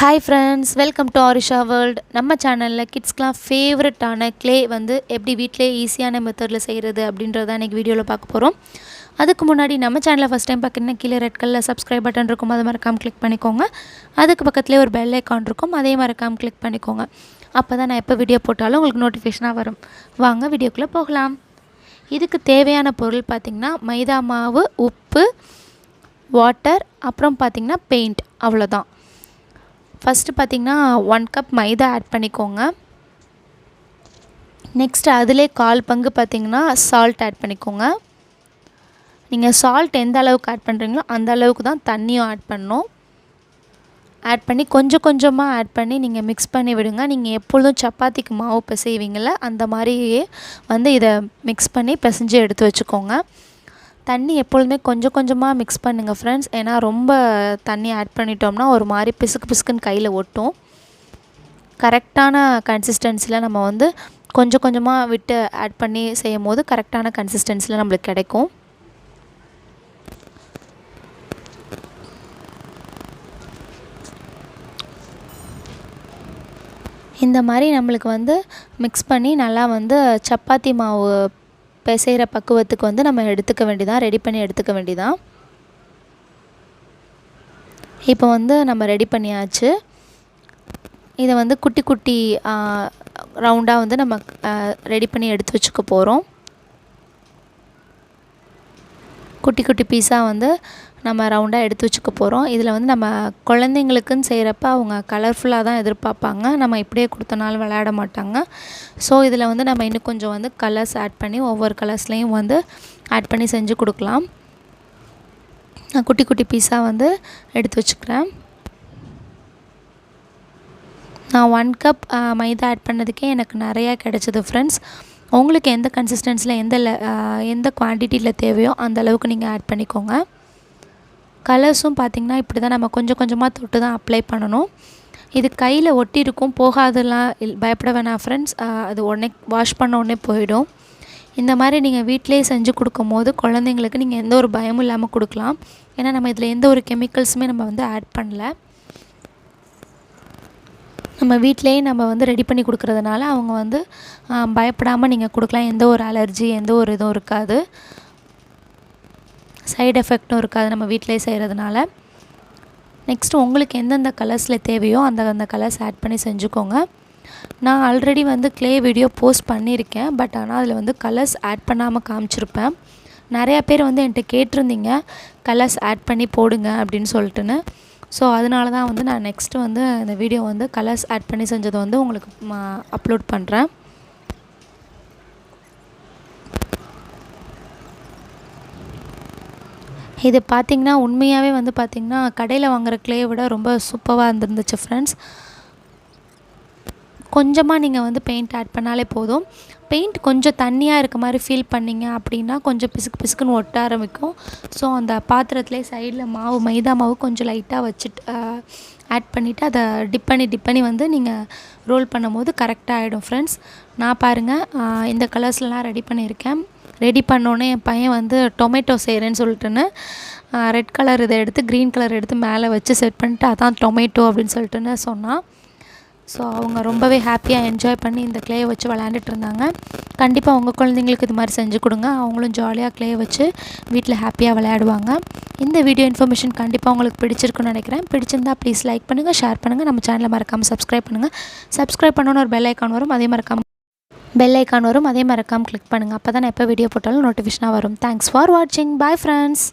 Hi friends, welcome to Arisha world. நம்ம சேனலில் கிட்ஸ்க்கெலாம் ஃபேவரட்டான க்ளே வந்து எப்படி வீட்டிலே ஈஸியான மெத்தடில் செய்கிறது அப்படின்றத இன்றைக்கி வீடியோவில் பார்க்க போகிறோம். அதுக்கு முன்னாடி நம்ம சேனலை ஃபஸ்ட் டைம் பார்க்குறீங்கன்னா கீழே ரெட் கலரில் சப்ஸ்கிரைப் பட்டன் இருக்கும், அதை மறக்காமல் கிளிக் பண்ணிக்கோங்க. அதுக்கு பக்கத்துலேயே ஒரு பெல் ஐக்கான் இருக்கும், அதே மறக்காமல் கிளிக் பண்ணிக்கோங்க. அப்போ தான் நான் எப்போ வீடியோ போட்டாலும் உங்களுக்கு நோட்டிஃபிகேஷனாக வரும். வாங்க வீடியோக்குள்ளே போகலாம். இதுக்கு தேவையான பொருள் பார்த்திங்கன்னா மைதா மாவு, உப்பு, வாட்டர், அப்புறம் பார்த்திங்கன்னா பெயிண்ட், அவ்வளோதான். ஃபஸ்ட்டு பார்த்திங்கன்னா 1 கப் மைதா ஆட் பண்ணிக்கோங்க. நெக்ஸ்ட்டு அதிலே 1/4 பங்கு பார்த்திங்கன்னா சால்ட் ஆட் பண்ணிக்கோங்க. நீங்கள் சால்ட் எந்த அளவுக்கு ஆட் பண்ணுறீங்களோ அந்த அளவுக்கு தான் தண்ணியும் ஆட் பண்ணணும். ஆட் பண்ணி கொஞ்சம் கொஞ்சமாக ஆட் பண்ணி நீங்கள் மிக்ஸ் பண்ணி விடுங்க. நீங்கள் எப்பொழுதும் சப்பாத்திக்கு மாவு பிசைவீங்கள அந்த மாதிரியே வந்து இதை மிக்ஸ் பண்ணி பிசைஞ்சு எடுத்து வச்சுக்கோங்க. தண்ணி எப்பொழுதுமே கொஞ்சம் கொஞ்சமாக மிக்ஸ் பண்ணுங்கள் ஃப்ரெண்ட்ஸ். ஏன்னா ரொம்ப தண்ணி ஆட் பண்ணிட்டோம்னா ஒரு மாதிரி பிசுக்குன்னு கையில் ஒட்டும். கரெக்டான கன்சிஸ்டன்சியில் நம்ம வந்து கொஞ்சம் கொஞ்சமாக விட்டு ஆட் பண்ணி செய்யும் போது கரெக்டான கன்சிஸ்டன்சியில் நம்மளுக்கு கிடைக்கும். இந்த மாதிரி நம்மளுக்கு வந்து மிக்ஸ் பண்ணி நல்லா வந்து சப்பாத்தி மாவு பிசைகிற பக்குவத்துக்கு வந்து நம்ம எடுத்துக்க வேண்டியதான், ரெடி பண்ணி எடுத்துக்க வேண்டியதான். இப்போ வந்து நம்ம ரெடி பண்ணியாச்சு. இதை வந்து குட்டி குட்டி ரவுண்டாக வந்து நம்ம ரெடி பண்ணி எடுத்து வச்சுக்க போகிறோம். குட்டி குட்டி பீஸாக வந்து நம்ம ரவுண்டாக எடுத்து வச்சுக்க போகிறோம். இதில் வந்து நம்ம குழந்தைங்களுக்குன்னு செய்கிறப்ப அவங்க கலர்ஃபுல்லாக தான் எதிர்பார்ப்பாங்க. நம்ம இப்படியே கொடுத்தனாலும் விளையாட மாட்டாங்க. ஸோ இதில் வந்து நம்ம இன்னும் கொஞ்சம் வந்து கலர்ஸ் ஆட் பண்ணி ஒவ்வொரு கலர்ஸ்லேயும் வந்து ஆட் பண்ணி செஞ்சு கொடுக்கலாம். நான் குட்டி குட்டி பீஸாக வந்து எடுத்து வச்சுக்கிறேன். நான் 1 கப் மைதா ஆட் பண்ணதுக்கே எனக்கு நிறையா கிடச்சிது ஃப்ரெண்ட்ஸ். உங்களுக்கு எந்த கன்சிஸ்டன்சியில் எந்த குவான்டிட்டியில் தேவையோ அந்த அளவுக்கு நீங்கள் ஆட் பண்ணிக்கோங்க. கலர்ஸும் பார்த்திங்கன்னா இப்படி தான் நம்ம கொஞ்சம் கொஞ்சமாக தொட்டு தான் அப்ளை பண்ணணும். இது கையில் ஒட்டியிருக்கும், போகாதெல்லாம் பயப்பட வேணாம் ஃப்ரெண்ட்ஸ். அது உடனே வாஷ் பண்ண உடனே போயிடும். இந்த மாதிரி நீங்கள் வீட்டிலே செஞ்சு கொடுக்கும் போது குழந்தைங்களுக்கு நீங்கள் எந்த ஒரு பயமும் இல்லாமல் கொடுக்கலாம். ஏன்னா நம்ம இதில் எந்த ஒரு கெமிக்கல்ஸுமே நம்ம வந்து ஆட் பண்ணல. நம்ம வீட்டிலேயே நம்ம வந்து ரெடி பண்ணி கொடுக்குறதுனால அவங்க வந்து பயப்படாமல் நீங்கள் கொடுக்கலாம். எந்த ஒரு அலர்ஜி எந்த ஒரு இதுவும் இருக்காது, சைடு எஃபெக்டும் இருக்காது நம்ம வீட்டிலேயே செய்கிறதுனால. நெக்ஸ்ட்டு உங்களுக்கு எந்தெந்த கலர்ஸில் தேவையோ அந்த கலர்ஸ் ஆட் பண்ணி செஞ்சுக்கோங்க. நான் ஆல்ரெடி வந்து க்ளே வீடியோ போஸ்ட் பண்ணியிருக்கேன். பட் ஆனால் அதில் வந்து கலர்ஸ் ஆட் பண்ணாமல் காமிச்சிருப்பேன். நிறையா பேர் வந்து என்கிட்ட கேட்டிருந்தீங்க கலர்ஸ் ஆட் பண்ணி போடுங்க அப்படின்னு சொல்லிட்டுன்னு. ஸோ அதனால தான் வந்து நான் நெக்ஸ்ட்டு வந்து இந்த வீடியோ வந்து கலர்ஸ் ஆட் பண்ணி செஞ்சதை வந்து உங்களுக்கு அப்லோட் பண்ணுறேன். இது பார்த்திங்கன்னா உண்மையாகவே வந்து பார்த்திங்கன்னா கடையில் வாங்குகிற க்ளே விட ரொம்ப சூப்பராக இருந்துருந்துச்சு ஃப்ரெண்ட்ஸ். கொஞ்சமாக நீங்கள் வந்து பெயிண்ட் ஆட் பண்ணாலே போதும். பெயிண்ட் கொஞ்சம் தண்ணியாக இருக்க மாதிரி ஃபீல் பண்ணிங்க அப்படின்னா கொஞ்சம் பிசுக்குன்னு ஒட்ட ஆரம்பிக்கும். ஸோ அந்த பாத்திரத்துலேயே சைடில் மைதா மாவு கொஞ்சம் லைட்டாக வச்சுட்டு ஆட் பண்ணிவிட்டு அதை டிப் பண்ணி வந்து நீங்கள் ரோல் பண்ணும்போது கரெக்டாக ஆகிடும் ஃப்ரெண்ட்ஸ். நான் பாருங்கள் இந்த கலர்ஸ்லாம் ரெடி பண்ணியிருக்கேன். ரெடி பண்ணோன்னே என் பையன் வந்து டொமேட்டோ செய்கிறேன்னு சொல்லிட்டுன்னு ரெட் கலர் இதை எடுத்து க்ரீன் கலர் எடுத்து மேலே வச்சு செட் பண்ணிட்டு அதான் டொமேட்டோ அப்படின்னு சொல்லிட்டுன்னு சொன்னான். ஸோ அவங்க ரொம்பவே ஹாப்பியாக என்ஜாய் பண்ணி இந்த க்ளேயை வச்சு விளையாண்டுட்டு இருந்தாங்க. கண்டிப்பாக உங்கள் குழந்தைங்களுக்கு இது மாதிரி செஞ்சு கொடுங்க. அவங்களும் ஜாலியாக க்ளேயை வச்சு வீட்டில் ஹாப்பியாக விளையாடுவாங்க. இந்த வீடியோ இன்ஃபர்மேஷன் கண்டிப்பாக உங்களுக்கு பிடிச்சிருக்குன்னு நினைக்கிறேன். பிடிச்சிருந்தா ப்ளீஸ் லைக் பண்ணுங்கள், ஷேர் பண்ணுங்கள். நம்ம சேனலை மறக்காமல் சப்ஸ்கிரைப் பண்ணுங்கள். சப்ஸ்கிரைப் பண்ணணுன்னு ஒரு பெல் ஐக்கான் வரும், அதே மறக்காமல் கிளிக் பண்ணுங்கள். அப்போ தான் நான் எப்போ வீடியோ போட்டாலும் நோட்டிஃபிகேஷனாக வரும். தேங்க்ஸ் ஃபார் வாட்சிங். Bye friends.